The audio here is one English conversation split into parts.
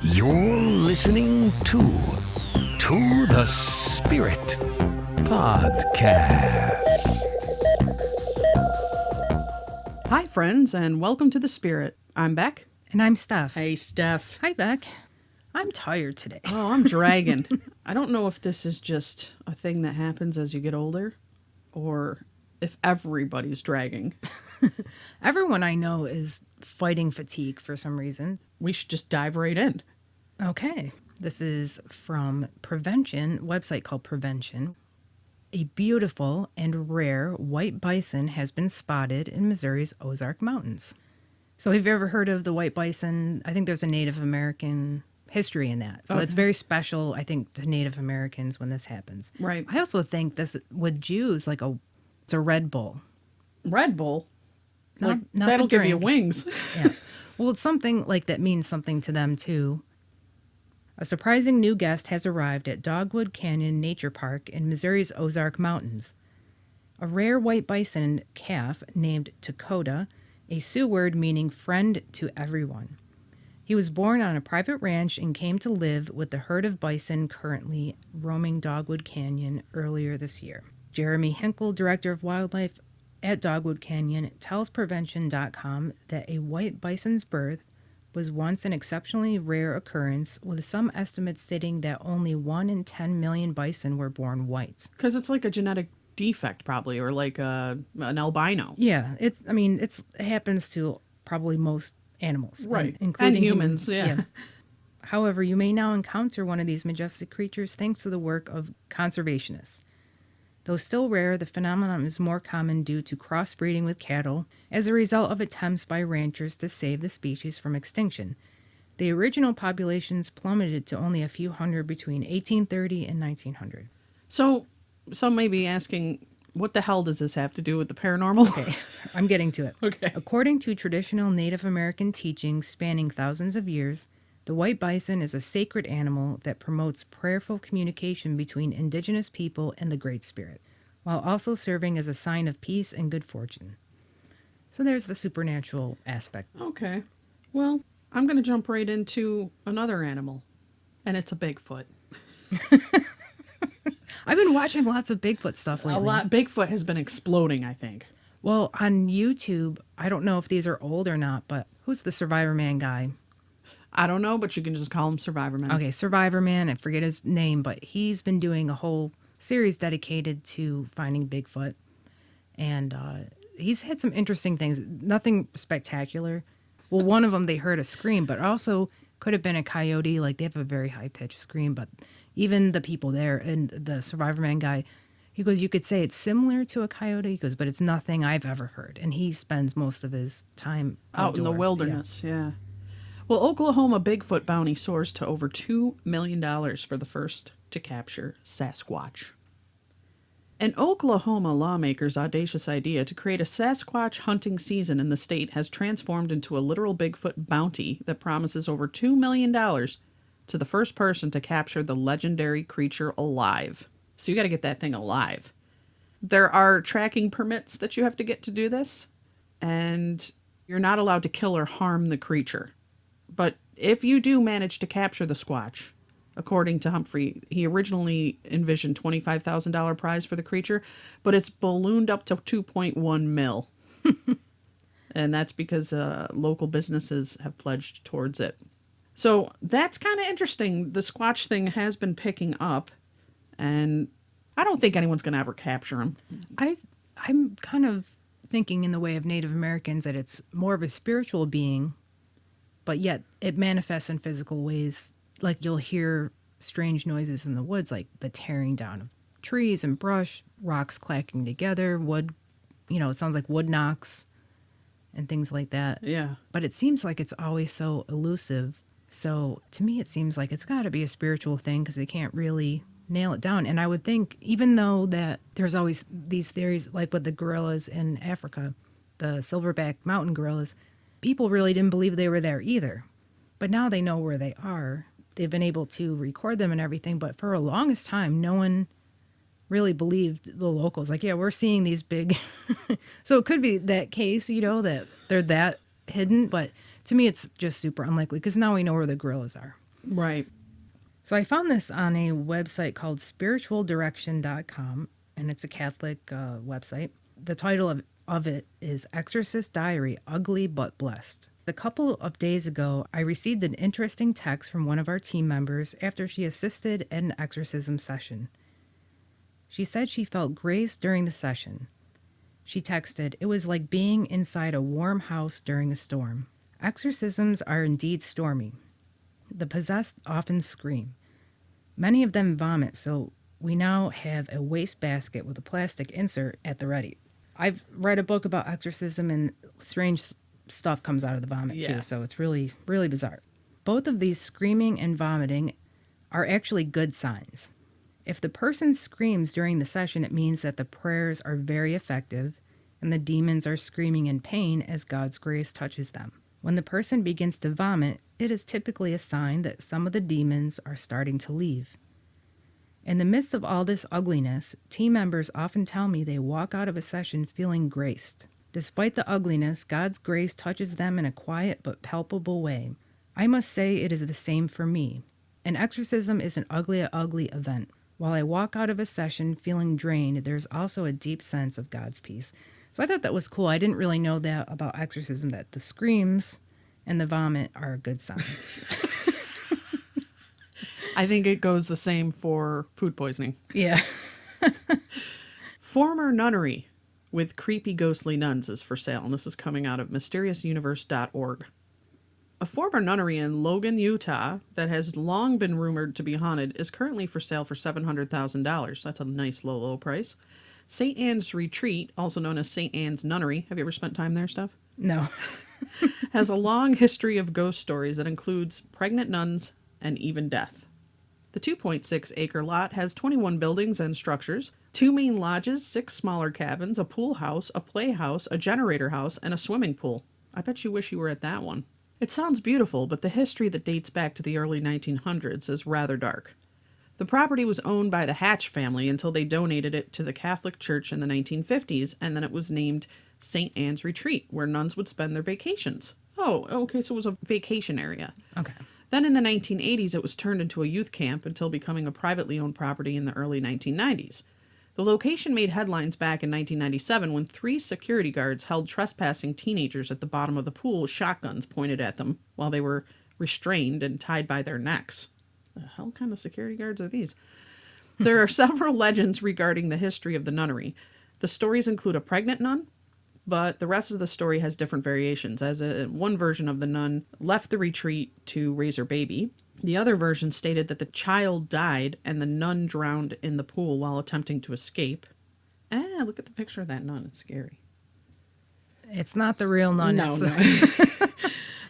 You're listening to the Spirit Podcast. Hi, friends, and welcome to The Spirit. I'm Beck. And I'm Steph. Hey, Steph. Hi, Beck. I'm tired today. Oh, I'm dragging. I don't know if this is just a thing that happens as you get older or if everybody's dragging. Everyone I know is fighting fatigue for some reason. We should just dive right in. Okay. This is from Prevention, website called Prevention. A beautiful and rare white bison has been spotted in Missouri's Ozark Mountains. So have you ever heard of the white bison? I think there's a Native American history in that. So It's very special, I think, to Native Americans when this happens. Right. I also think this, with Jews, it's a Red Bull. Red Bull? Not that'll the give you drink. wings. Yeah. Well, it's something like that means something to them, too. A surprising new guest has arrived at Dogwood Canyon Nature Park in Missouri's Ozark Mountains. A rare white bison calf named Dakota, a Sioux word meaning friend to everyone. He was born on a private ranch and came to live with the herd of bison currently roaming Dogwood Canyon earlier this year. Jeremy Hinkle, director of wildlife at Dogwood Canyon, tells Prevention.com that a white bison's birth was once an exceptionally rare occurrence, with some estimates stating that only 1 in 10 million bison were born white. Because it's like a genetic defect, probably, or like an albino. Yeah, it happens to probably most animals. Right. Including and humans, yeah. However, you may now encounter one of these majestic creatures thanks to the work of conservationists. Though still rare, the phenomenon is more common due to crossbreeding with cattle as a result of attempts by ranchers to save the species from extinction. The original populations plummeted to only a few hundred between 1830 and 1900. So some may be asking, what the hell does this have to do with the paranormal? Okay, I'm getting to it. Okay. According to traditional Native American teachings spanning thousands of years, the white bison is a sacred animal that promotes prayerful communication between indigenous people and the Great Spirit, while also serving as a sign of peace and good fortune. So there's the supernatural aspect. Okay. Well, I'm going to jump right into another animal, and it's a Bigfoot. I've been watching lots of Bigfoot stuff lately. A lot. Bigfoot has been exploding, I think. Well, on YouTube, I don't know if these are old or not, but who's the Survivor Man guy? I don't know, but you can just call him Survivor Man. Okay, Survivor Man, I forget his name, but he's been doing a whole series dedicated to finding Bigfoot. And he's had some interesting things. Nothing spectacular. Well, one of them, they heard a scream, but also could have been a coyote. Like, they have a very high-pitched scream, but even the people there and the Survivor Man guy, he goes, you could say it's similar to a coyote. He goes, but it's nothing I've ever heard. And he spends most of his time out in the wilderness. Yeah. Well, Oklahoma Bigfoot Bounty soars to over $2 million for the first to capture Sasquatch. An Oklahoma lawmaker's audacious idea to create a Sasquatch hunting season in the state has transformed into a literal Bigfoot bounty that promises over $2 million to the first person to capture the legendary creature alive. So you got to get that thing alive. There are tracking permits that you have to get to do this, and you're not allowed to kill or harm the creature. But if you do manage to capture the Squatch, according to Humphrey, he originally envisioned $25,000 prize for the creature, but it's ballooned up to 2.1 mil. And that's because local businesses have pledged towards it. So that's kind of interesting. The Squatch thing has been picking up, and I don't think anyone's going to ever capture him. I'm kind of thinking in the way of Native Americans that it's more of a spiritual being, but yet it manifests in physical ways. Like, you'll hear strange noises in the woods, like the tearing down of trees and brush, rocks clacking together, wood, it sounds like wood knocks and things like that. Yeah. But it seems like it's always so elusive. So to me, it seems like it's got to be a spiritual thing because they can't really nail it down. And I would think, even though that there's always these theories, like with the gorillas in Africa, the silverback mountain gorillas, people really didn't believe they were there either. But now they know where they are. They've been able to record them and everything. But for the longest time, no one really believed the locals. Like, yeah, we're seeing these big... So it could be that case, that they're that hidden. But to me, it's just super unlikely because now we know where the gorillas are. Right. So I found this on a website called spiritualdirection.com, and it's a Catholic website. The title of it is Exorcist Diary, Ugly But Blessed. A couple of days ago, I received an interesting text from one of our team members after she assisted at an exorcism session. She said she felt grace during the session. She texted, "It was like being inside a warm house during a storm." Exorcisms are indeed stormy. The possessed often scream. Many of them vomit, so we now have a wastebasket with a plastic insert at the ready. I've read a book about exorcism, and strange stuff comes out of the vomit too, so it's really, really bizarre. Both of these, screaming and vomiting, are actually good signs. If the person screams during the session, it means that the prayers are very effective and the demons are screaming in pain as God's grace touches them. When the person begins to vomit, it is typically a sign that some of the demons are starting to leave. In the midst of all this ugliness, team members often tell me they walk out of a session feeling graced. Despite the ugliness, God's grace touches them in a quiet but palpable way. I must say it is the same for me. An exorcism is an ugly event. While I walk out of a session feeling drained, there's also a deep sense of God's peace. So I thought that was cool. I didn't really know that about exorcism, that the screams and the vomit are a good sign. I think it goes the same for food poisoning. Yeah. Former nunnery with creepy ghostly nuns is for sale, and this is coming out of mysteriousuniverse.org. A former nunnery in Logan, Utah, that has long been rumored to be haunted is currently for sale for $700,000. That's a nice low price. St. Anne's Retreat, also known as St. Anne's Nunnery, have you ever spent time there, Steph? No. Has a long history of ghost stories that includes pregnant nuns and even death. The 2.6-acre lot has 21 buildings and structures, 2 main lodges, 6 smaller cabins, a pool house, a playhouse, a generator house, and a swimming pool. I bet you wish you were at that one. It sounds beautiful, but the history that dates back to the early 1900s is rather dark. The property was owned by the Hatch family until they donated it to the Catholic Church in the 1950s, and then it was named St. Anne's Retreat, where nuns would spend their vacations. Oh, okay, so it was a vacation area. Okay. Then in the 1980s, it was turned into a youth camp until becoming a privately owned property in the early 1990s. The location made headlines back in 1997 when 3 security guards held trespassing teenagers at the bottom of the pool with shotguns pointed at them while they were restrained and tied by their necks. The hell kind of security guards are these? There are several legends regarding the history of the nunnery. The stories include a pregnant nun, but the rest of the story has different variations, as one version of the nun left the retreat to raise her baby. The other version stated that the child died and the nun drowned in the pool while attempting to escape. Look at the picture of that nun. It's scary. It's not the real nun. No.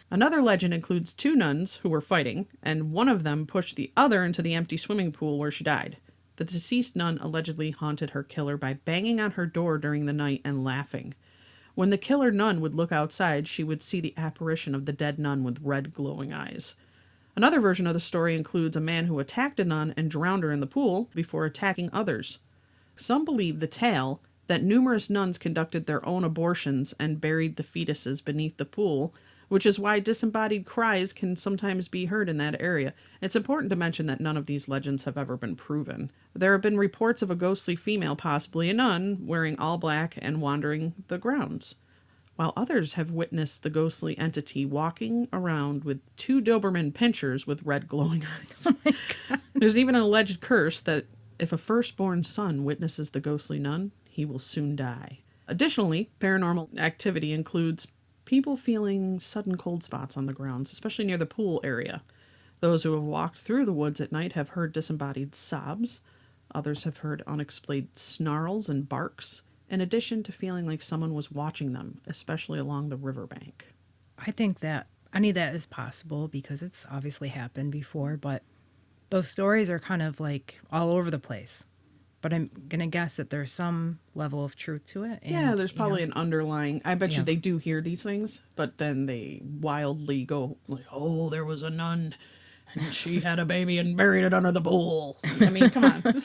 Another legend includes 2 nuns who were fighting, and one of them pushed the other into the empty swimming pool where she died. The deceased nun allegedly haunted her killer by banging on her door during the night and laughing. When the killer nun would look outside, she would see the apparition of the dead nun with red glowing eyes. Another version of the story includes a man who attacked a nun and drowned her in the pool before attacking others. Some believe the tale that numerous nuns conducted their own abortions and buried the fetuses beneath the pool, which is why disembodied cries can sometimes be heard in that area. It's important to mention that none of these legends have ever been proven. There have been reports of a ghostly female, possibly a nun, wearing all black and wandering the grounds, while others have witnessed the ghostly entity walking around with 2 Doberman pinschers with red glowing eyes. Oh my God. There's even an alleged curse that if a firstborn son witnesses the ghostly nun, he will soon die. Additionally, paranormal activity includes people feeling sudden cold spots on the grounds, especially near the pool area. Those who have walked through the woods at night have heard disembodied sobs. Others have heard unexplained snarls and barks, in addition to feeling like someone was watching them, especially along the riverbank. I think that any of that is possible because it's obviously happened before, but those stories are kind of like all over the place. But I'm going to guess that there's some level of truth to it. And, yeah, there's probably an underlying... I bet you Yeah. they do hear these things, but then they wildly go, like, oh, there was a nun, and she had a baby and buried it under the pool. I mean, come on.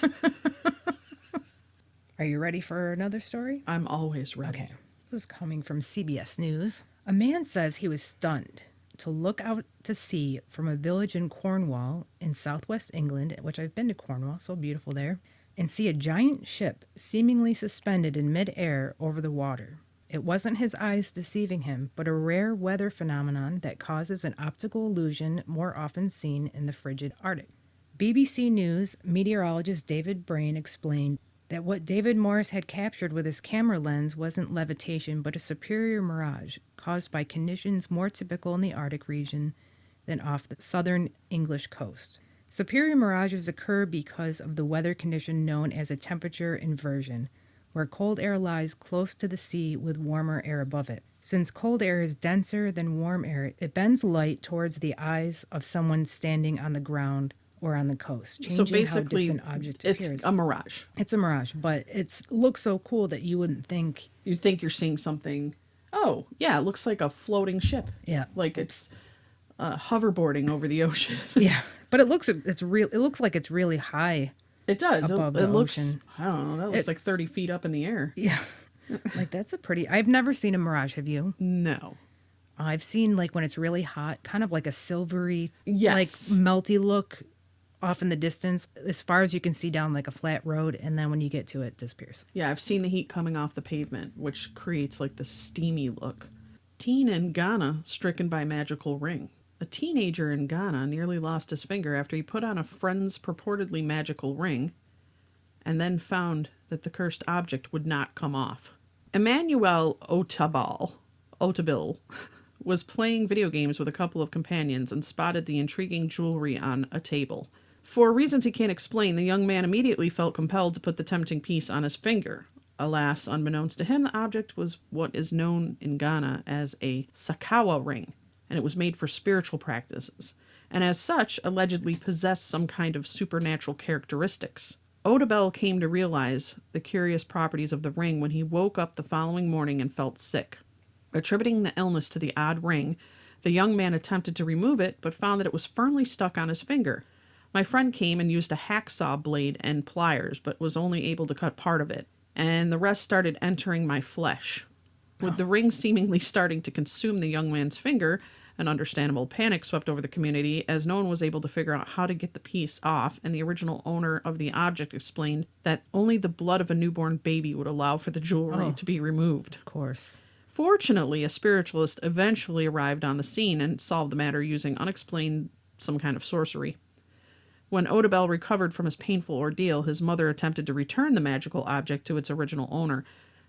Are you ready for another story? I'm always ready. Okay. This is coming from CBS News. A man says he was stunned to look out to sea from a village in Cornwall in southwest England, which I've been to Cornwall, so beautiful there, and see a giant ship seemingly suspended in mid-air over the water. It wasn't his eyes deceiving him, but a rare weather phenomenon that causes an optical illusion more often seen in the frigid Arctic. BBC News meteorologist David Brain explained that what David Morris had captured with his camera lens wasn't levitation, but a superior mirage caused by conditions more typical in the Arctic region than off the southern English coast. Superior mirages occur because of the weather condition known as a temperature inversion, where cold air lies close to the sea with warmer air above it. Since cold air is denser than warm air, it bends light towards the eyes of someone standing on the ground or on the coast, changing So basically, how distant object appears. it's a mirage. It's a mirage, but it looks so cool that you wouldn't think. You think you're seeing something. Oh, yeah, it looks like a floating ship. Yeah, Like it's hoverboarding over the ocean. yeah, but it looks like it's really high. It does. Above It the looks, ocean. I don't know, that looks like 30 feet up in the air. Yeah, like that's a pretty. I've never seen a mirage. Have you? No. I've seen like when it's really hot, kind of like a silvery, Yes. like melty look off in the distance, as far as you can see down like a flat road, and then when you get to it, it disappears. Yeah, I've seen the heat coming off the pavement, which creates like the steamy look. Teen in Ghana stricken by magical ring. A teenager in Ghana nearly lost his finger after he put on a friend's purportedly magical ring and then found that the cursed object would not come off. Emmanuel Otabil was playing video games with a couple of companions and spotted the intriguing jewelry on a table. For reasons he can't explain, the young man immediately felt compelled to put the tempting piece on his finger. Alas, unbeknownst to him, the object was what is known in Ghana as a Sakawa ring, and it was made for spiritual practices, and as such, allegedly possessed some kind of supernatural characteristics. Odabel came to realize the curious properties of the ring when he woke up the following morning and felt sick. Attributing the illness to the odd ring, the young man attempted to remove it, but found that it was firmly stuck on his finger. My friend came and used a hacksaw blade and pliers, but was only able to cut part of it, and the rest started entering my flesh. With the ring seemingly starting to consume the young man's finger, an understandable panic swept over the community, as no one was able to figure out how to get the piece off, and the original owner of the object explained that only the blood of a newborn baby would allow for the jewelry to be removed. Of course. Fortunately, a spiritualist eventually arrived on the scene and solved the matter using unexplained some kind of sorcery. When Odabel recovered from his painful ordeal, his mother attempted to return the magical object to its original owner.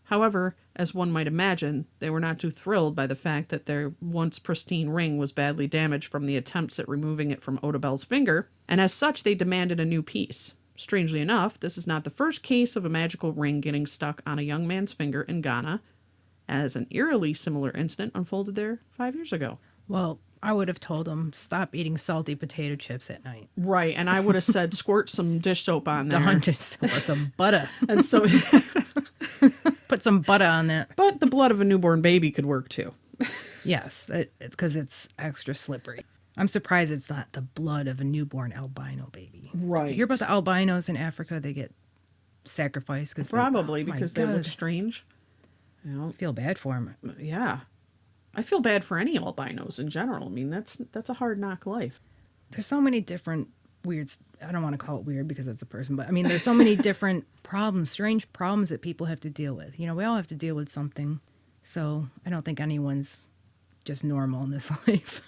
However, as one might imagine, they were not too thrilled by the fact that their once pristine ring was badly damaged from the attempts at removing it from Odabel's finger, and as such they demanded a new piece. Strangely enough, this is not the first case of a magical ring getting stuck on a young man's finger in Ghana, as an eerily similar incident unfolded there 5 years ago. Well, I would have told him, stop eating salty potato chips at night. Right, and I would have said, squirt some dish soap on there. Or some butter. And so, Put some butter on that. but the blood of a newborn baby could work too. Yes, it's because it's extra slippery. I'm surprised it's not the blood of a newborn albino baby. Right. You hear about the albinos in Africa? They get sacrificed because Probably because they look strange. You know, feel bad for them. yeah. I feel bad for any albinos in general. I mean, that's a hard knock life. There's so many different weird. I don't want to call it weird because it's a person, but I mean, there's so many different problems, strange problems that people have to deal with. You know, we all have to deal with something. So I don't think anyone's just normal in this life.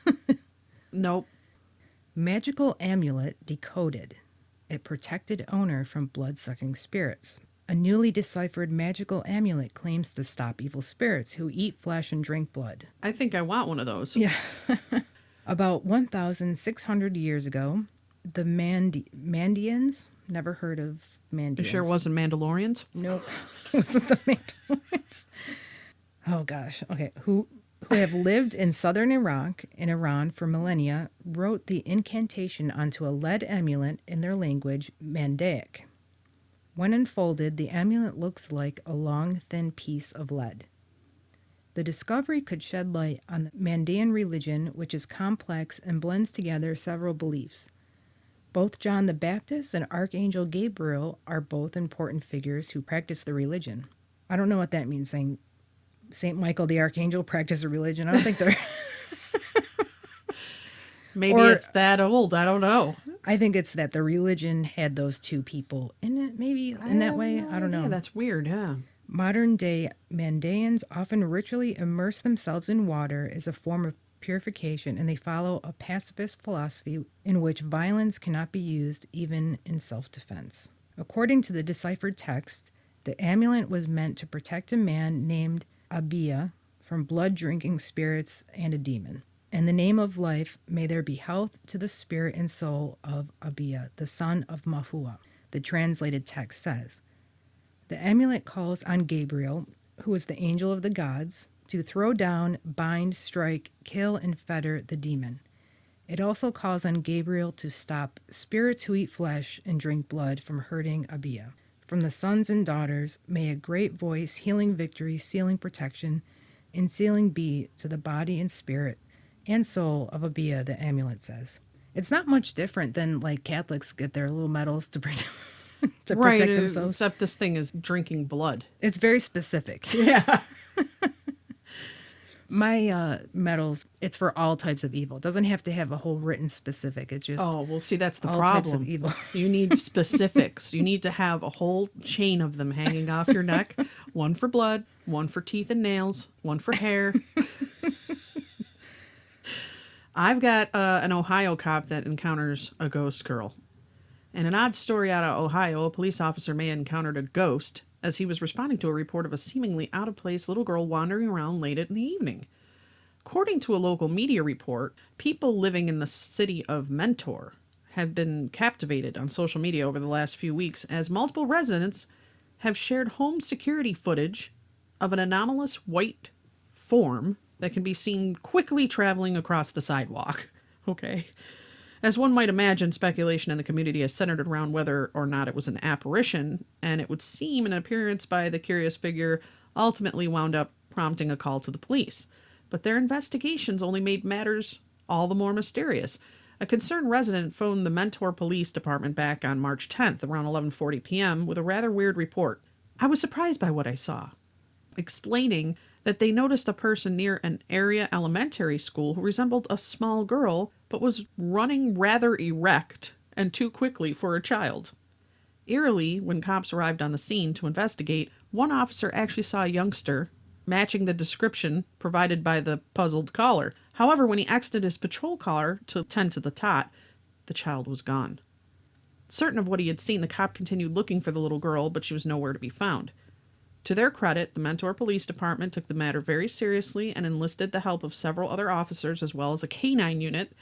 Nope. Magical amulet decoded. It protected owner from blood-sucking spirits. A newly deciphered magical amulet claims to stop evil spirits who eat flesh and drink blood. I think I want one of those. Yeah. About 1,600 years ago, the Mandians, never heard of Mandians. You sure it wasn't Mandalorians? Nope. It wasn't the Mandalorians. Oh, gosh. Okay. Who have lived in southern Iraq and Iran for millennia, wrote the incantation onto a lead amulet in their language, Mandaic. When unfolded, the amulet looks like a long, thin piece of lead. The discovery could shed light on the Mandaean religion, which is complex and blends together several beliefs. Both John the Baptist and Archangel Gabriel are both important figures who practice the religion. I don't know what that means, saying St. Michael the Archangel practiced a religion. I don't think they're... Maybe it's that old. I don't know. I think it's that the religion had those two people in it, maybe in that way. I don't know. Yeah, that's weird, yeah. Modern day Mandaeans often ritually immerse themselves in water as a form of purification, and they follow a pacifist philosophy in which violence cannot be used even in self-defense. According to the deciphered text, the amulet was meant to protect a man named Abia from blood-drinking spirits and a demon. In the name of life, may there be health to the spirit and soul of Abia, the son of Mahua, the translated text says. The amulet calls on Gabriel, who is the angel of the gods, to throw down, bind, strike, kill, and fetter the demon. It also calls on Gabriel to stop spirits who eat flesh and drink blood from hurting Abia. From the sons and daughters, may a great voice, healing victory, sealing protection, and sealing be to the body and spirit and soul of Abia, the amulet says. It's not much different than like Catholics get their little medals to protect themselves. Except this thing is drinking blood. It's very specific. Yeah. My medals, it's for all types of evil. It doesn't have to have a whole written specific. It's just See, that's the all problem. types of evil. You need specifics. You need to have a whole chain of them hanging off your neck. One for blood, one for teeth and nails, one for hair. I've got an Ohio cop that encounters a ghost girl. In an odd story out of Ohio, a police officer may have encountered a ghost as he was responding to a report of a seemingly out-of-place little girl wandering around late in the evening. According to a local media report, people living in the city of Mentor have been captivated on social media over the last few weeks as multiple residents have shared home security footage of an anomalous white form that can be seen quickly traveling across the sidewalk. Okay. As one might imagine, speculation in the community is centered around whether or not it was an apparition, and it would seem an appearance by the curious figure ultimately wound up prompting a call to the police. But their investigations only made matters all the more mysterious. A concerned resident phoned the Mentor Police Department back on March 10th around 11:40 p.m. with a rather weird report. I was surprised by what I saw, explaining that they noticed a person near an area elementary school who resembled a small girl but was running rather erect and too quickly for a child. Eerily, when cops arrived on the scene to investigate, one officer actually saw a youngster matching the description provided by the puzzled caller. However, when he exited his patrol car to tend to the tot, the child was gone. Certain of what he had seen, the cop continued looking for the little girl, but she was nowhere to be found. To their credit, the Mentor Police Department took the matter very seriously and enlisted the help of several other officers as well as a canine unit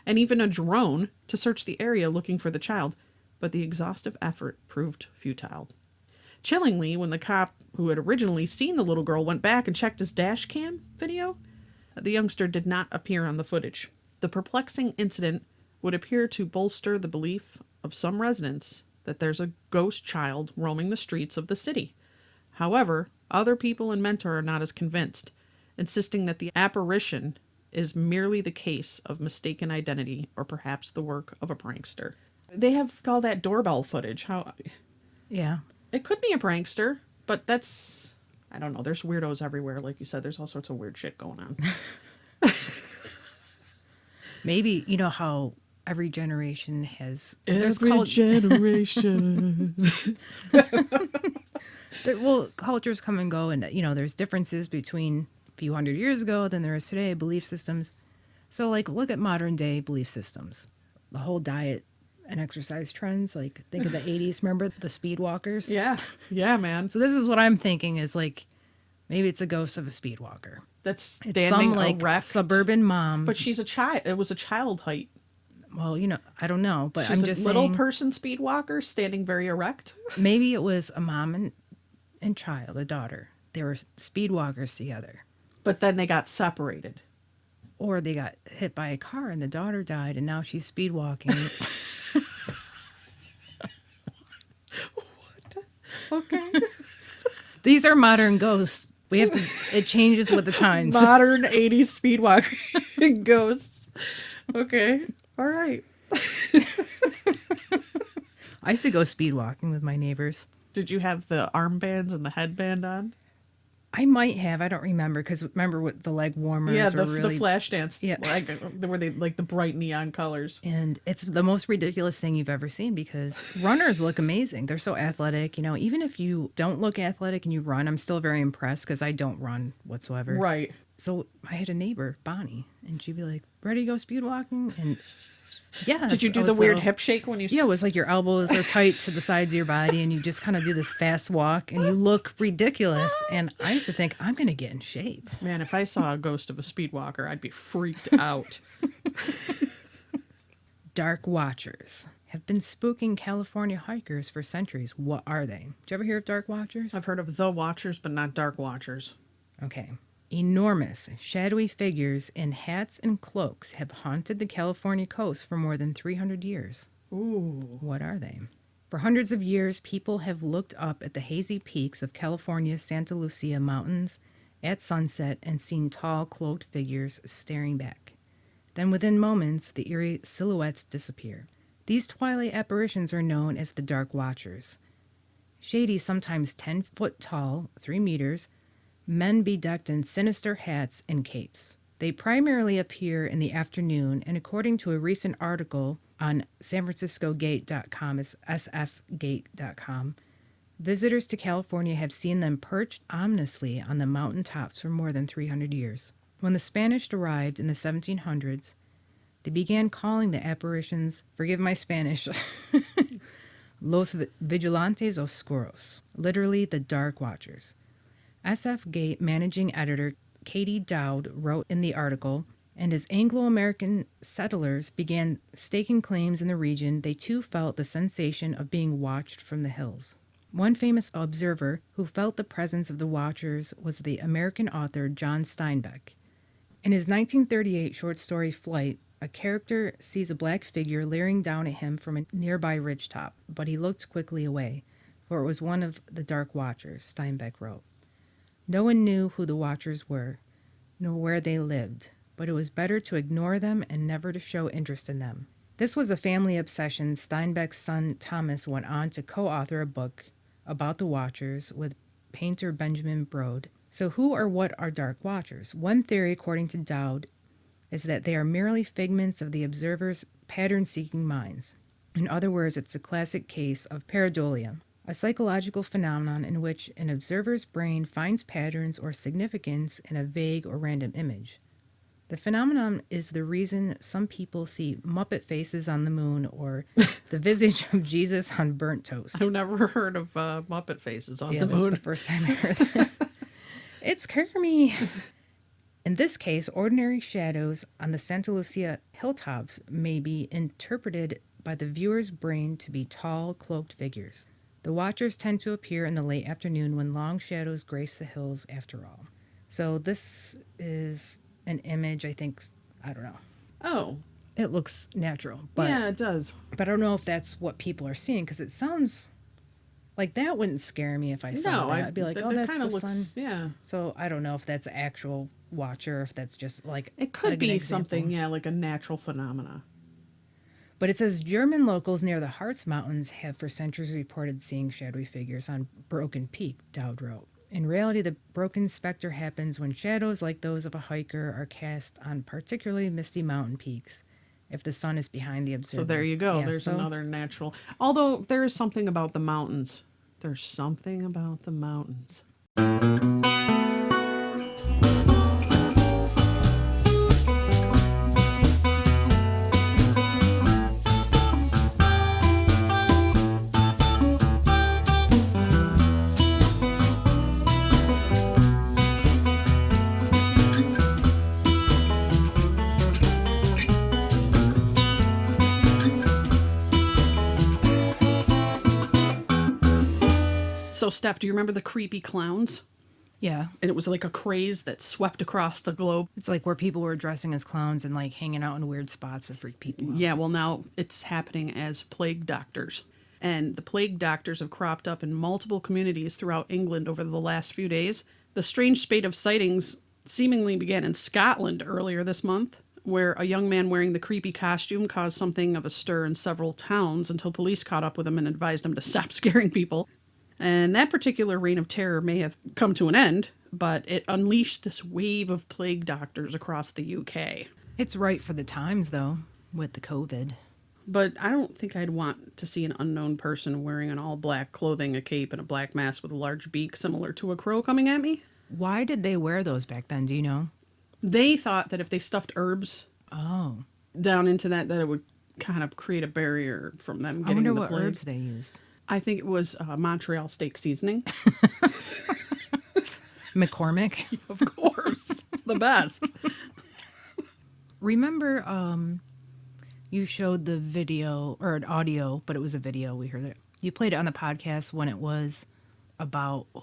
and even a drone to search the area looking for the child, but the exhaustive effort proved futile. Chillingly, when the cop who had originally seen the little girl went back and checked his dash cam video, the youngster did not appear on the footage. The perplexing incident would appear to bolster the belief of some residents that there's a ghost child roaming the streets of the city. However, other people in Mentor are not as convinced, insisting that the apparition is merely the case of mistaken identity or perhaps the work of a prankster. They have all that doorbell footage. Yeah. It could be a prankster, but that's, I don't know. There's weirdos everywhere. Like you said, there's all sorts of weird shit going on. Maybe, you know how every generation has... generation. Cultures come and go, and, you know, there's differences between a few hundred years ago than there is today, belief systems. So, like, look at modern day belief systems. The whole diet and exercise trends, like, think of the 80s, remember the speed walkers? Yeah, man. So this is what I'm thinking is, like, maybe it's a ghost of a speed walker. That's It's standing some, like, erect. suburban mom. But she's a child. It was a child height. Well, you know, I don't know, but She's I'm just a little saying, person speed walker standing very erect. maybe it was a mom and child, a daughter. They were speed walkers together. But then they got separated. Or they got hit by a car and the daughter died and now she's speed walking. Okay. These are modern ghosts. We have to, it changes with the times. Modern 80s speed walker ghosts. Okay. All right. I used to go speed walking with my neighbors. Did you have the armbands and the headband on? I might have. I don't remember because remember what the leg warmers Yeah, were the really. flash dance. Yeah. Like, were they like the bright neon colors? And it's the most ridiculous thing you've ever seen because runners look amazing. They're so athletic. You know, even if you don't look athletic and you run, I'm still very impressed because I don't run whatsoever. Right. So I had a neighbor, Bonnie, and she'd be like, ready to go speed walking? And yeah. Did you do the weird hip shake when you? Yeah, it was like your elbows are tight to the sides of your body and you just kind of do this fast walk and you look ridiculous. And I used to think, I'm going to get in shape. Man, if I saw a ghost of a speed walker, I'd be freaked out. Dark Watchers have been spooking California hikers for centuries. What are they? Did you ever hear of Dark Watchers? I've heard of the Watchers, but not Dark Watchers. Okay. Enormous, shadowy figures in hats and cloaks have haunted the California coast for more than 300 years. Ooh. What are they? For hundreds of years, people have looked up at the hazy peaks of California's Santa Lucia Mountains at sunset and seen tall, cloaked figures staring back. Then within moments, the eerie silhouettes disappear. These twilight apparitions are known as the Dark Watchers. Shady, sometimes 10-foot tall, 3 meters, men bedecked in sinister hats and capes. They primarily appear in the afternoon, and according to a recent article on SanFranciscoGate.com, it's sfgate.com, visitors to California have seen them perched ominously on the mountain tops for more than 300 years. When the Spanish arrived in the 1700s, they began calling the apparitions, forgive my Spanish, Los Vigilantes Oscuros, literally the Dark Watchers. SF Gate managing editor Katie Dowd wrote in the article, and as Anglo-American settlers began staking claims in the region, they too felt the sensation of being watched from the hills. One famous observer who felt the presence of the Watchers was the American author John Steinbeck. In his 1938 short story Flight, a character sees a black figure leering down at him from a nearby ridgetop, but he looked quickly away, for it was one of the Dark Watchers, Steinbeck wrote. No one knew who the Watchers were, nor where they lived, but it was better to ignore them and never to show interest in them. This was a family obsession. Steinbeck's son Thomas went on to co-author a book about the Watchers with painter Benjamin Brode. So who or what are Dark Watchers? One theory, according to Dowd, is that they are merely figments of the observer's pattern-seeking minds. In other words, it's a classic case of pareidolia, a psychological phenomenon in which an observer's brain finds patterns or significance in a vague or random image. The phenomenon is the reason some people see Muppet faces on the moon or the visage of Jesus on burnt toast. I've never heard of Muppet faces on the That's moon. the first time I heard that. It's Kermie. In this case, ordinary shadows on the Santa Lucia hilltops may be interpreted by the viewer's brain to be tall, cloaked figures. The Watchers tend to appear in the late afternoon when long shadows grace the hills after all. So this is an image, I think, I don't know. Oh. It looks natural. But, yeah, it does. But I don't know if that's what people are seeing because it sounds like that wouldn't scare me if I saw that. I'd be like, oh, that's the sun. Yeah. So I don't know if that's an actual watcher, if that's just like it could be example. Something, yeah, like a natural phenomena. But it says German locals near the Harz Mountains have for centuries reported seeing shadowy figures on Broken Peak, Dowd wrote. In reality, the broken specter happens when shadows like those of a hiker are cast on particularly misty mountain peaks if the sun is behind the observer. So there you go. Yeah, There's another natural. Although there is something about the mountains. There's something about the mountains. So, Steph, do you remember the creepy clowns? Yeah. And it was like a craze that swept across the globe. It's like where people were dressing as clowns and like hanging out in weird spots to freak people out. Yeah, well, now it's happening as plague doctors. And the plague doctors have cropped up in multiple communities throughout England over the last few days. The strange spate of sightings seemingly began in Scotland earlier this month, where a young man wearing the creepy costume caused something of a stir in several towns until police caught up with him and advised him to stop scaring people. And that particular reign of terror may have come to an end, but it unleashed this wave of plague doctors across the UK. It's right for the times, though, with the COVID. But I don't think I'd want to see an unknown person wearing an all-black clothing, a cape, and a black mask with a large beak similar to a crow coming at me. Why did they wear those back then? Do you know? They thought that if they stuffed herbs down into that it would kind of create a barrier from them I getting wonder the what plague. herbs they used. I think it was Montreal steak seasoning. McCormick. Of course. It's the best. Remember, you showed the video, or an audio, but it was a video. We heard it. You played it on the podcast when it was about, I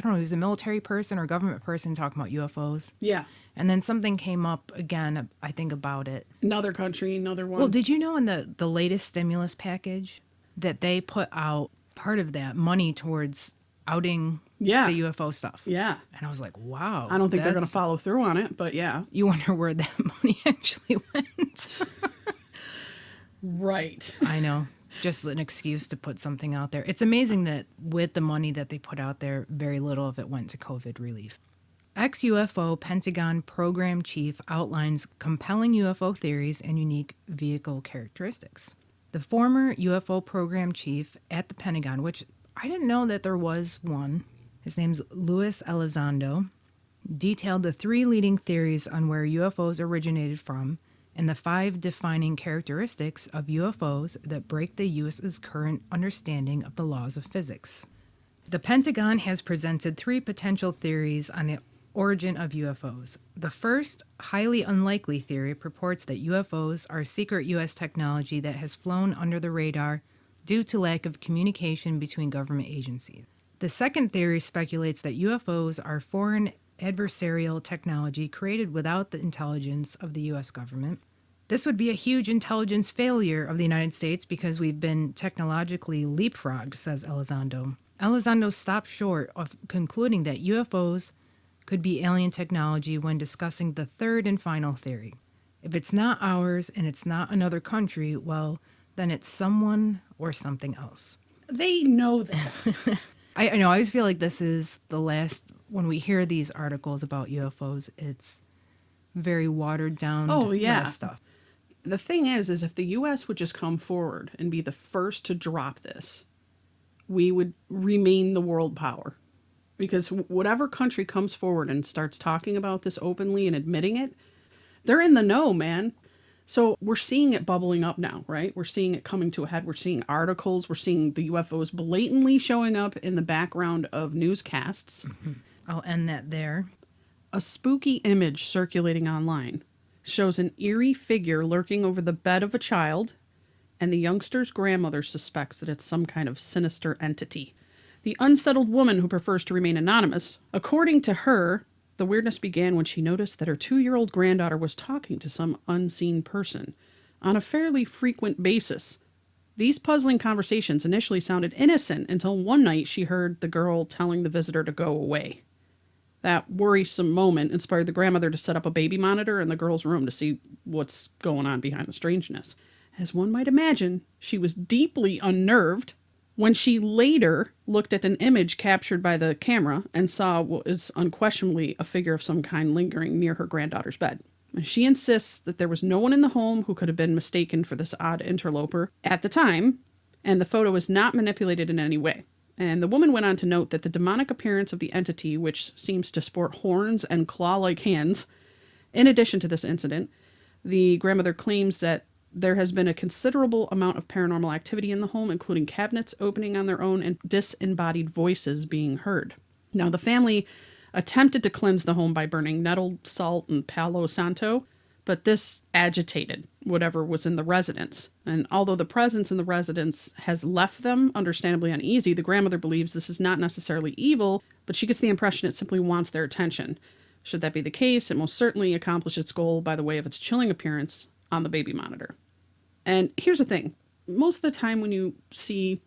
don't know, it was a military person or government person talking about UFOs. Yeah. And then something came up again, I think, about it. Another country, another one. Well, did you know in the latest stimulus package that they put out part of that money towards outing the UFO stuff? Yeah. And I was like, wow. I don't think they're going to follow through on it, but yeah. You wonder where that money actually went. Right. I know. Just an excuse to put something out there. It's amazing that with the money that they put out there, very little of it went to COVID relief. Ex-UFO Pentagon program chief outlines compelling UFO theories and unique vehicle characteristics. The former UFO program chief at the Pentagon, which I didn't know that there was one, his name's Luis Elizondo, detailed the 3 leading theories on where UFOs originated from and the 5 defining characteristics of UFOs that break the U.S.'s current understanding of the laws of physics. The Pentagon has presented 3 potential theories on the origin of UFOs. The first, highly unlikely theory, purports that UFOs are secret U.S. technology that has flown under the radar due to lack of communication between government agencies. The second theory speculates that UFOs are foreign adversarial technology created without the intelligence of the U.S. government. This would be a huge intelligence failure of the United States because we've been technologically leapfrogged, says Elizondo. Elizondo stopped short of concluding that UFOs could be alien technology when discussing the third and final theory. If it's not ours and it's not another country, well, then it's someone or something else. They know this. I know. I always feel like this is the last, when we hear these articles about UFOs, it's very watered down stuff. The thing is if the U.S. would just come forward and be the first to drop this, we would remain the world power. Because whatever country comes forward and starts talking about this openly and admitting it, they're in the know, man. So we're seeing it bubbling up now, right? We're seeing it coming to a head. We're seeing articles. We're seeing the UFOs blatantly showing up in the background of newscasts. Mm-hmm. I'll end that there. A spooky image circulating online shows an eerie figure lurking over the bed of a child, and the youngster's grandmother suspects that it's some kind of sinister entity. The unsettled woman, who prefers to remain anonymous, according to her, the weirdness began when she noticed that her 2-year-old granddaughter was talking to some unseen person on a fairly frequent basis. These puzzling conversations initially sounded innocent until one night she heard the girl telling the visitor to go away. That worrisome moment inspired the grandmother to set up a baby monitor in the girl's room to see what's going on behind the strangeness. As one might imagine, she was deeply unnerved when she later looked at an image captured by the camera and saw what is unquestionably a figure of some kind lingering near her granddaughter's bed. She insists that there was no one in the home who could have been mistaken for this odd interloper at the time, and the photo is not manipulated in any way. And the woman went on to note that the demonic appearance of the entity, which seems to sport horns and claw-like hands, in addition to this incident, the grandmother claims that there has been a considerable amount of paranormal activity in the home, including cabinets opening on their own and disembodied voices being heard. Now, the family attempted to cleanse the home by burning nettle, salt, and Palo Santo, but this agitated whatever was in the residence. And although the presence in the residence has left them understandably uneasy, the grandmother believes this is not necessarily evil, but she gets the impression it simply wants their attention. Should that be the case, it most certainly accomplished its goal by the way of its chilling appearance on the baby monitor. And here's the thing. Most of the time when you see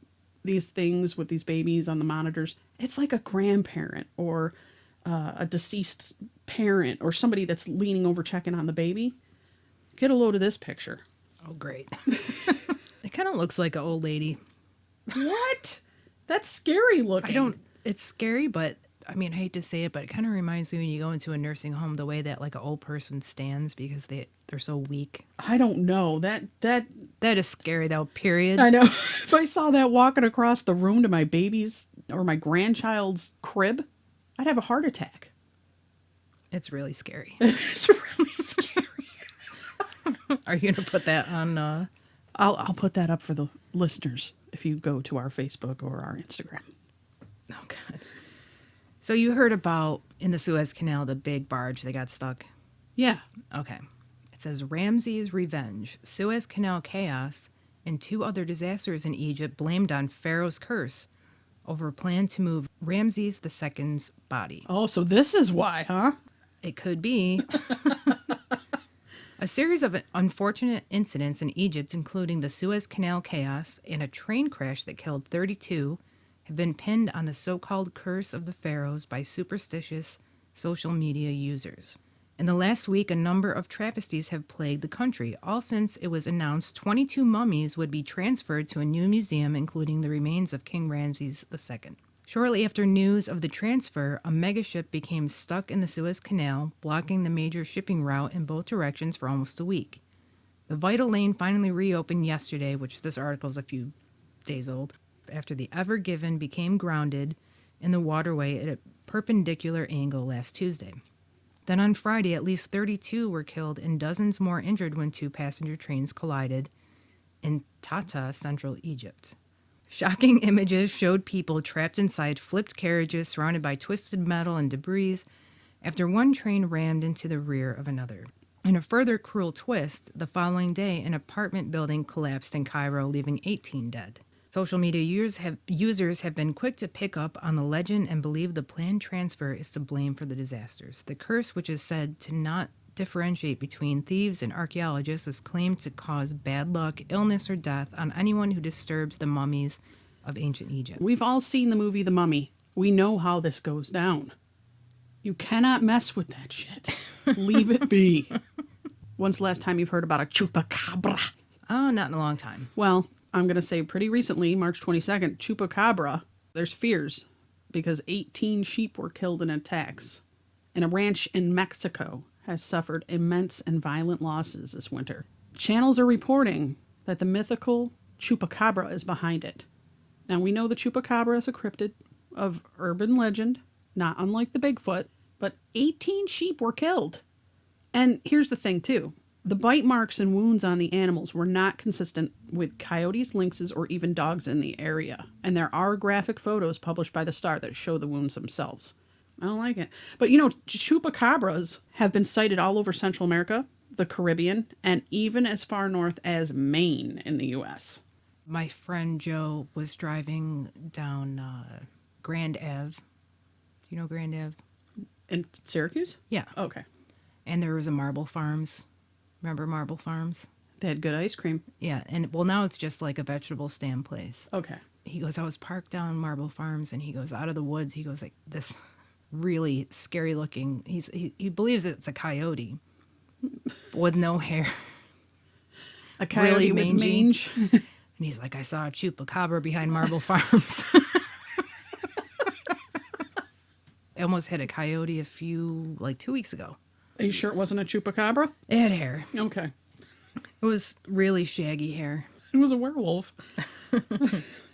these things with these babies on the monitors, it's like a grandparent or a deceased parent or somebody that's leaning over checking on the baby. Get a load of this picture. Oh, great. It kind of looks like an old lady. What? That's scary looking. It's scary, but I mean, I hate to say it, but it kind of reminds me when you go into a nursing home, the way that like an old person stands because they're so weak. I don't know. That That is scary, though, period. I know. If I saw that walking across the room to my baby's or my grandchild's crib, I'd have a heart attack. It's really scary. It's really scary. Are you going to put that on? I'll put that up for the listeners if you go to our Facebook or our Instagram. Oh, God. So you heard about, in the Suez Canal, the big barge that got stuck? Yeah. Okay. It says Ramses' revenge, Suez Canal chaos, and 2 other disasters in Egypt blamed on Pharaohs Curse over a plan to move Ramses II's body. Oh, so this is why, huh? It could be. A series of unfortunate incidents in Egypt, including the Suez Canal chaos and a train crash that killed 32, have been pinned on the so-called curse of the pharaohs by superstitious social media users. In the last week, a number of travesties have plagued the country, all since it was announced 22 mummies would be transferred to a new museum, including the remains of King Ramses II. Shortly after news of the transfer, a megaship became stuck in the Suez Canal, blocking the major shipping route in both directions for almost a week. The vital lane finally reopened yesterday, which this article is a few days old, after the Ever Given became grounded in the waterway at a perpendicular angle last Tuesday. Then on Friday, at least 32 were killed and dozens more injured when 2 passenger trains collided in Tata, central Egypt. Shocking images showed people trapped inside flipped carriages surrounded by twisted metal and debris after one train rammed into the rear of another. In a further cruel twist, the following day, an apartment building collapsed in Cairo, leaving 18 dead. Social media users have been quick to pick up on the legend and believe the planned transfer is to blame for the disasters. The curse, which is said to not differentiate between thieves and archaeologists, is claimed to cause bad luck, illness, or death on anyone who disturbs the mummies of ancient Egypt. We've all seen the movie The Mummy. We know how this goes down. You cannot mess with that shit. Leave it be. When's the last time you've heard about a Chupacabra? Oh, not in a long time. Well, I'm going to say pretty recently, March 22nd, Chupacabra, there's fears because 18 sheep were killed in attacks. And a ranch in Mexico has suffered immense and violent losses this winter. Channels are reporting that the mythical Chupacabra is behind it. Now, we know the Chupacabra is a cryptid of urban legend, not unlike the Bigfoot, but 18 sheep were killed. And here's the thing, too. The bite marks and wounds on the animals were not consistent with coyotes, lynxes, or even dogs in the area. And there are graphic photos published by the Star that show the wounds themselves. I don't like it. But, you know, chupacabras have been sighted all over Central America, the Caribbean, and even as far north as Maine in the U.S. My friend Joe was driving down Grand Ave. Do you know Grand Ave? In Syracuse? Yeah. Okay. And there was a Marble Farms. Remember Marble Farms? They had good ice cream. Yeah. And, well, now it's just like a vegetable stand place. Okay. He goes, I was parked down Marble Farms, and he goes, out of the woods, he goes, like, this really scary looking, he believes it's a coyote with no hair. A coyote really with mangy. mange. And he's like, I saw a chupacabra behind Marble Farms. I almost hit a coyote 2 weeks ago. Are you sure it wasn't a chupacabra? It had hair. Okay. It was really shaggy hair. It was a werewolf.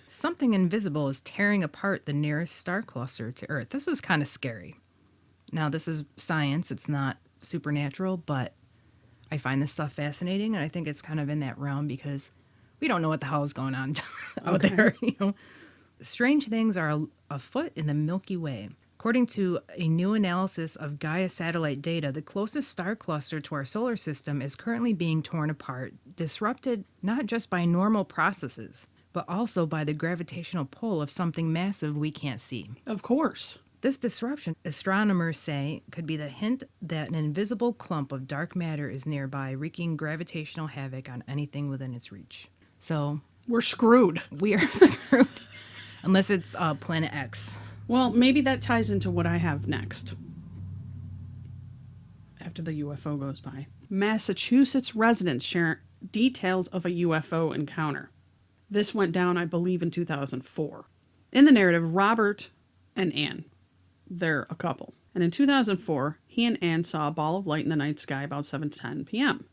Something invisible is tearing apart the nearest star cluster to Earth. This is kind of scary. Now, this is science. It's not supernatural, but I find this stuff fascinating, and I think it's kind of in that realm because we don't know what the hell is going on out there. You know, strange things are afoot in the Milky Way. According to a new analysis of Gaia satellite data, the closest star cluster to our solar system is currently being torn apart, disrupted not just by normal processes, but also by the gravitational pull of something massive we can't see. Of course. This disruption, astronomers say, could be the hint that an invisible clump of dark matter is nearby, wreaking gravitational havoc on anything within its reach. So, We're screwed. we are screwed. Unless it's Planet X. Well, maybe that ties into what I have next. After the UFO goes by. Massachusetts residents share details of a UFO encounter. This went down, I believe, in 2004. In the narrative, Robert and Ann they're a couple. And in 2004, he and Ann saw a ball of light in the night sky about 7:10 p.m.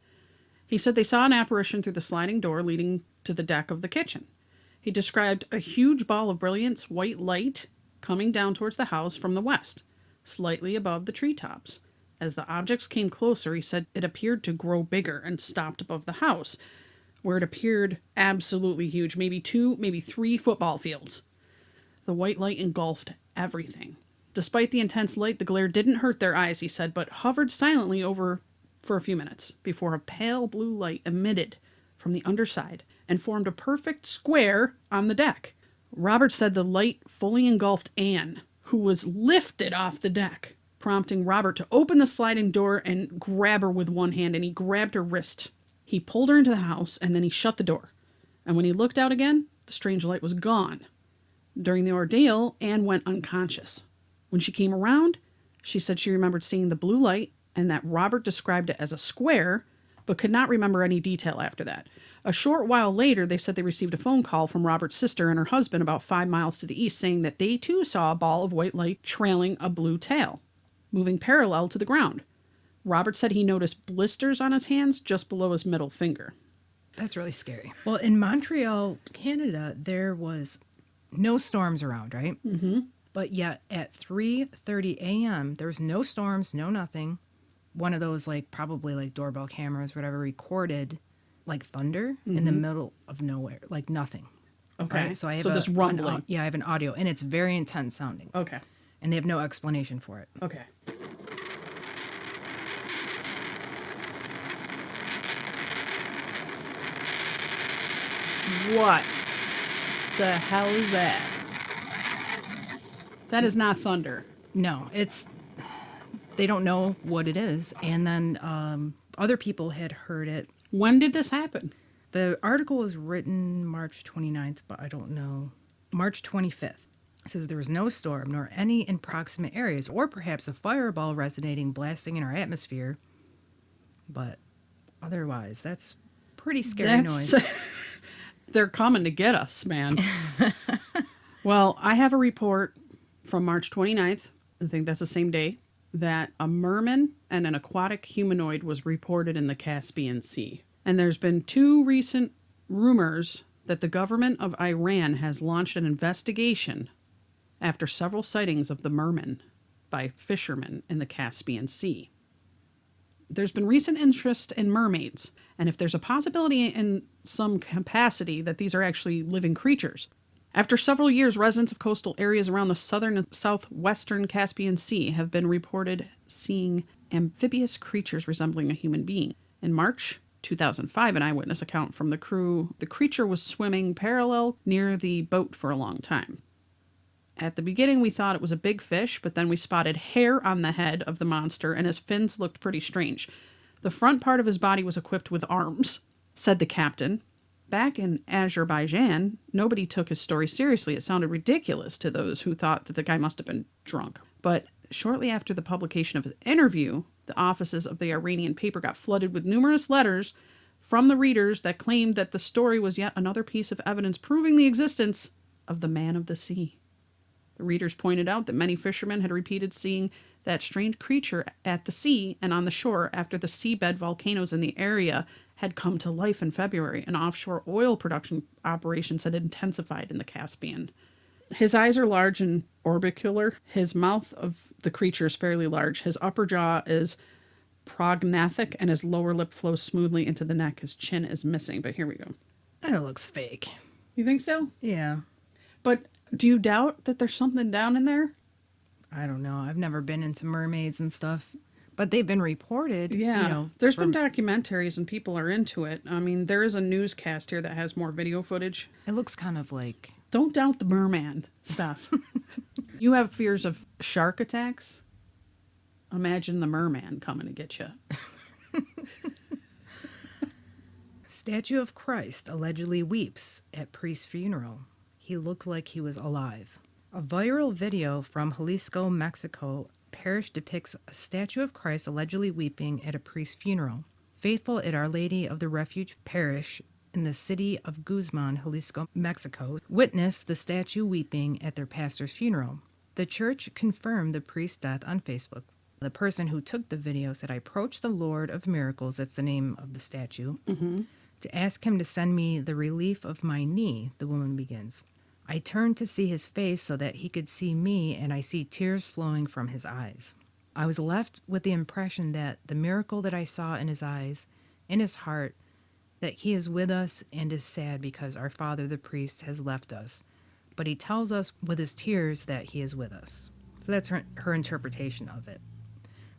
He said they saw an apparition through the sliding door leading to the deck of the kitchen. He described a huge ball of brilliant white light coming down towards the house from the west, slightly above the treetops. As the objects came closer, he said it appeared to grow bigger and stopped above the house, where it appeared absolutely huge, maybe 2, maybe 3 football fields. The white light engulfed everything. Despite the intense light, the glare didn't hurt their eyes, he said, but hovered silently over for a few minutes before a pale blue light emitted from the underside and formed a perfect square on the deck. Robert said the light fully engulfed Anne, who was lifted off the deck, prompting Robert to open the sliding door and grab her with one hand, and he grabbed her wrist. He pulled her into the house, and then he shut the door. And when he looked out again, the strange light was gone. During the ordeal, Anne went unconscious. When she came around, she said she remembered seeing the blue light and that Robert described it as a square, but could not remember any detail after that. A short while later, they said they received a phone call from Robert's sister and her husband about 5 miles to the east saying that they too saw a ball of white light trailing a blue tail, moving parallel to the ground. Robert said he noticed blisters on his hands just below his middle finger. That's really scary. Well, in Montreal, Canada, there was no storms around, right? Mm-hmm. But yet at 3:30 a.m., there was no storms, no nothing. One of those, like, probably like doorbell cameras, whatever, recorded like thunder in the middle of nowhere, like nothing. Okay. Right? So I have this rumbling. I have an audio, and it's very intense sounding. Okay. And they have no explanation for it. Okay. What the hell is that? That is not thunder. No, they don't know what it is. And then other people had heard it. When did this happen? The article was written March 29th, but I don't know. March 25th. It says there was no storm nor any in proximate areas, or perhaps a fireball resonating, blasting in our atmosphere. But otherwise, that's pretty scary noise. They're coming to get us, man. Well, I have a report from March 29th, I think that's the same day, that a merman and an aquatic humanoid was reported in the Caspian Sea. And there's been 2 recent rumors that the government of Iran has launched an investigation after several sightings of the merman by fishermen in the Caspian Sea. There's been recent interest in mermaids, and if there's a possibility in some capacity that these are actually living creatures. After several years, residents of coastal areas around the southern and southwestern Caspian Sea have been reported seeing amphibious creatures resembling a human being. In March 2005, an eyewitness account from the crew, the creature was swimming parallel near the boat for a long time. At the beginning, we thought it was a big fish, but then we spotted hair on the head of the monster, and his fins looked pretty strange. The front part of his body was equipped with arms, said the captain. Back in Azerbaijan, nobody took his story seriously. It sounded ridiculous to those who thought that the guy must have been drunk. But shortly after the publication of his interview, the offices of the Iranian paper got flooded with numerous letters from the readers that claimed that the story was yet another piece of evidence proving the existence of the man of the sea. The readers pointed out that many fishermen had repeated seeing that strange creature at the sea and on the shore after the seabed volcanoes in the area had come to life in February, and offshore oil production operations had intensified in the Caspian. His eyes are large and orbicular. His mouth of the creature is fairly large. His upper jaw is prognathic, and his lower lip flows smoothly into the neck. His chin is missing, but here we go. That looks fake. You think so? Yeah. But do you doubt that there's something down in there? I don't know. I've never been into mermaids and stuff. But they've been reported. Yeah. You know, there's been documentaries and people are into it. I mean, there is a newscast here that has more video footage. It looks kind of like... Don't doubt the merman stuff. You have fears of shark attacks? Imagine the merman coming to get you. Statue of Christ allegedly weeps at priest's funeral. He looked like he was alive. A viral video from Jalisco, Mexico parish depicts a statue of Christ allegedly weeping at a priest's funeral. Faithful at Our Lady of the Refuge parish in the city of Guzman, Jalisco, Mexico, witnessed the statue weeping at their pastor's funeral. The church confirmed the priest's death on Facebook. The person who took the video said, I approached the Lord of Miracles, that's the name of the statue, to ask him to send me the relief of my knee, the woman begins. I turned to see his face so that he could see me, and I see tears flowing from his eyes. I was left with the impression that the miracle that I saw in his eyes, in his heart, that he is with us and is sad because our father, the priest, has left us. But he tells us with his tears that he is with us. So that's her interpretation of it.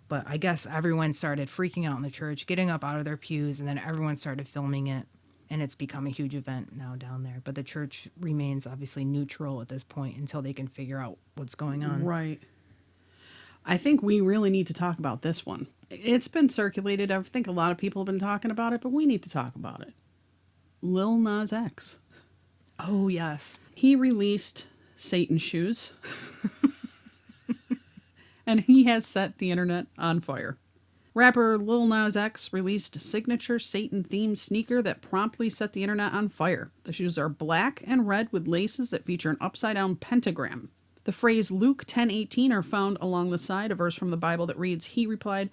But I guess everyone started freaking out in the church, getting up out of their pews, and then everyone started filming it. And it's become a huge event now down there. But the church remains obviously neutral at this point until they can figure out what's going on. Right. I think we really need to talk about this one. It's been circulated. I think a lot of people have been talking about it, but we need to talk about it. Lil Nas X. Oh, yes. He released Satan shoes. And he has set the internet on fire. Rapper Lil Nas X released a signature Satan-themed sneaker that promptly set the internet on fire. The shoes are black and red with laces that feature an upside-down pentagram. The phrase Luke 10:18 are found along the side, a verse from the Bible that reads, he replied,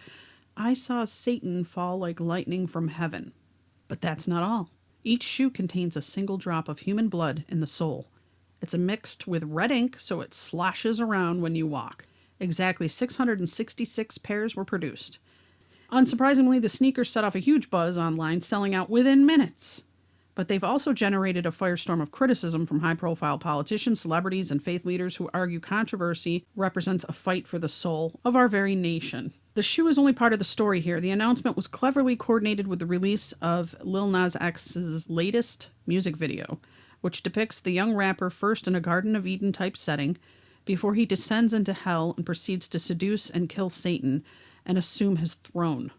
I saw Satan fall like lightning from heaven. But that's not all. Each shoe contains a single drop of human blood in the sole. It's mixed with red ink so it sloshes around when you walk. Exactly 666 pairs were produced. Unsurprisingly, the sneakers set off a huge buzz online, selling out within minutes. But they've also generated a firestorm of criticism from high-profile politicians, celebrities, and faith leaders who argue controversy represents a fight for the soul of our very nation. The shoe is only part of the story here. The announcement was cleverly coordinated with the release of Lil Nas X's latest music video, which depicts the young rapper first in a Garden of Eden-type setting, before he descends into hell and proceeds to seduce and kill Satan and assume his throne.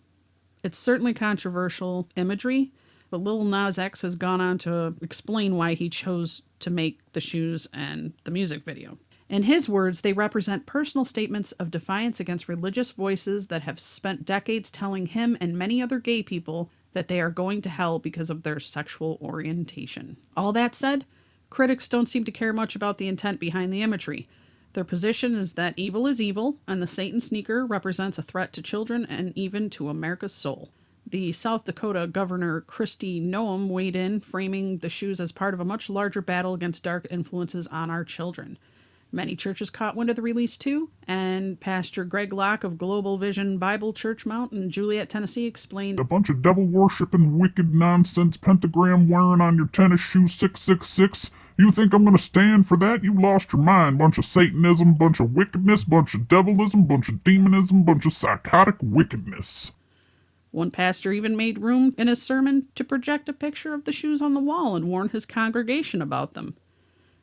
It's certainly controversial imagery, but Lil Nas X has gone on to explain why he chose to make the shoes and the music video. In his words, they represent personal statements of defiance against religious voices that have spent decades telling him and many other gay people that they are going to hell because of their sexual orientation. All that said, critics don't seem to care much about the intent behind the imagery. Their position is that evil is evil, and the Satan sneaker represents a threat to children and even to America's soul. The South Dakota Governor Kristi Noem weighed in, framing the shoes as part of a much larger battle against dark influences on our children. Many churches caught wind of the release too, and Pastor Greg Locke of Global Vision Bible Church Mount in Juliet, Tennessee explained, a bunch of devil-worshipping, wicked nonsense pentagram wearing on your tennis shoe 666. You think I'm going to stand for that? You lost your mind. Bunch of Satanism, bunch of wickedness, bunch of devilism, bunch of demonism, bunch of psychotic wickedness. One pastor even made room in his sermon to project a picture of the shoes on the wall and warn his congregation about them.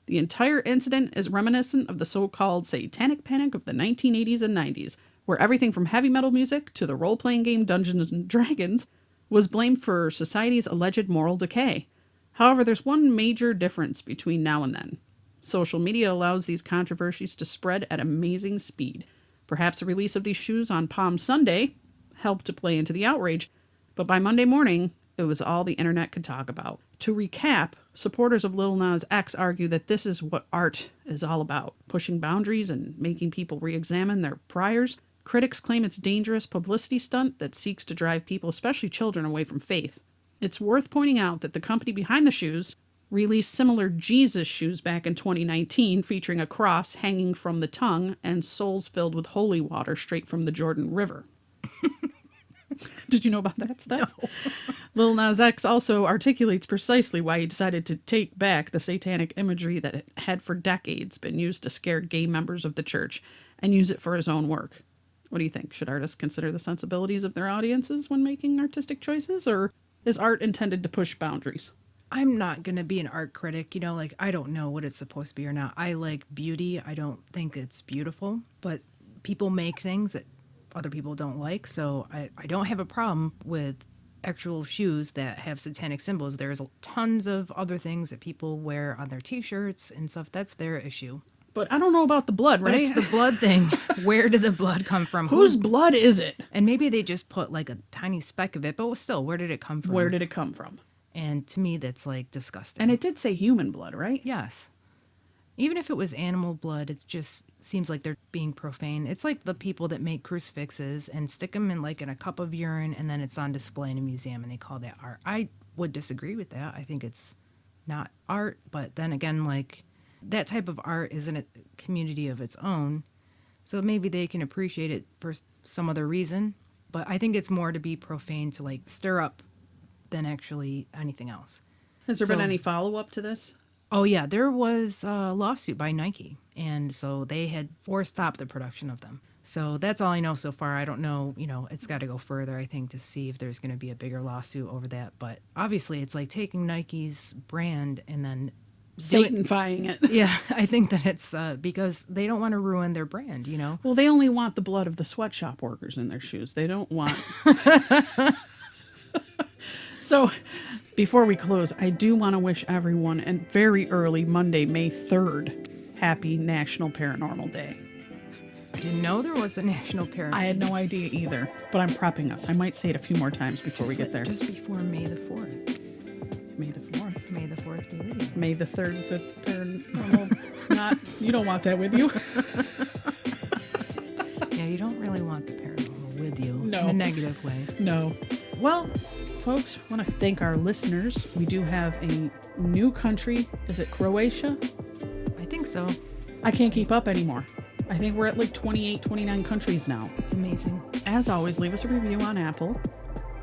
The entire incident is reminiscent of the so-called satanic panic of the 1980s and 90s, where everything from heavy metal music to the role-playing game Dungeons & Dragons was blamed for society's alleged moral decay. However, there's one major difference between now and then. Social media allows these controversies to spread at amazing speed. Perhaps the release of these shoes on Palm Sunday helped to play into the outrage, but by Monday morning, it was all the internet could talk about. To recap, supporters of Lil Nas X argue that this is what art is all about, pushing boundaries and making people re-examine their priors. Critics claim it's a dangerous publicity stunt that seeks to drive people, especially children, away from faith. It's worth pointing out that the company behind the shoes released similar Jesus shoes back in 2019, featuring a cross hanging from the tongue and soles filled with holy water straight from the Jordan River. Did you know about that stuff? No. Lil Nas X also articulates precisely why he decided to take back the satanic imagery that had for decades been used to scare gay members of the church and use it for his own work. What do you think? Should artists consider the sensibilities of their audiences when making artistic choices, or is art intended to push boundaries? I'm not going to be an art critic, I don't know what it's supposed to be or not. I like beauty. I don't think it's beautiful, but people make things that other people don't like, so I don't have a problem with actual shoes that have satanic symbols. There's tons of other things that people wear on their t-shirts and stuff. That's their issue. But I don't know about the blood, But right? it's the blood thing. Where did the blood come from? Whose blood is it? And maybe they just put like a tiny speck of it, but still, where did it come from? Where did it come from? And to me, that's like disgusting. And it did say human blood, right? Yes. Even if it was animal blood, it just seems like they're being profane. It's like the people that make crucifixes and stick them in like in a cup of urine, and then it's on display in a museum, and they call that art. I would disagree with that. I think it's not art, but then again, like that type of art is in a community of its own, so maybe they can appreciate it for some other reason. But I think it's more to be profane, to like stir up, than actually anything else. Has there been any follow-up to this? Oh, yeah, there was a lawsuit by Nike, and so they had stopped the production of them. So that's all I know so far. I don't know, it's got to go further, I think, to see if there's going to be a bigger lawsuit over that. But obviously, it's like taking Nike's brand and then Satanifying it. Yeah, I think that it's because they don't want to ruin their brand, Well, they only want the blood of the sweatshop workers in their shoes. They don't want... So, before we close, I do want to wish everyone a very early Monday, May 3rd, happy National Paranormal Day. I didn't know there was a National Paranormal. I had no idea either, but I'm prepping us. I might say it a few more times before we get there. Just before May the 4th. May the 4th. May the 4th be with you. May the 3rd, the paranormal... not... You don't want that with you. Yeah, you don't really want the paranormal with you. No. In a negative way. No. Well... Folks, I want to thank our listeners. We do have a new country. Is it Croatia? I think so. I can't keep up anymore. I think we're at like 28, 29 countries now. It's amazing. As always, leave us a review on Apple.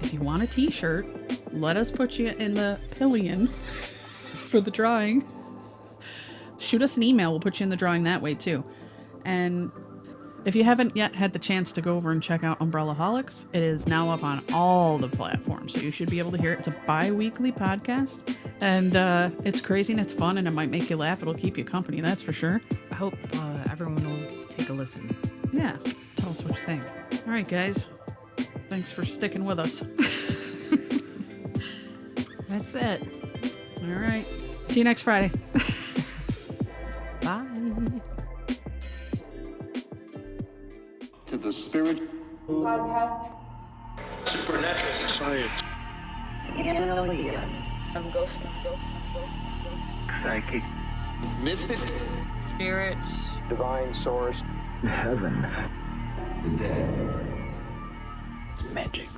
If you want a t-shirt, let us put you in the pillion for the drawing. Shoot us an email. We'll put you in the drawing that way too. And if you haven't yet had the chance to go over and check out Umbrellaholics, it is now up on all the platforms, so you should be able to hear it. It's a bi-weekly podcast, and it's crazy and it's fun, and it might make you laugh. It'll keep you company, that's for sure. I hope everyone will take a listen. Yeah, tell us what you think. All right, guys. Thanks for sticking with us. That's it. All right. See you next Friday. Bye. To the spirit Podcast. supernatural science Aliens. Ghost. psychic mystic Spirits. divine source Heaven. It's magic.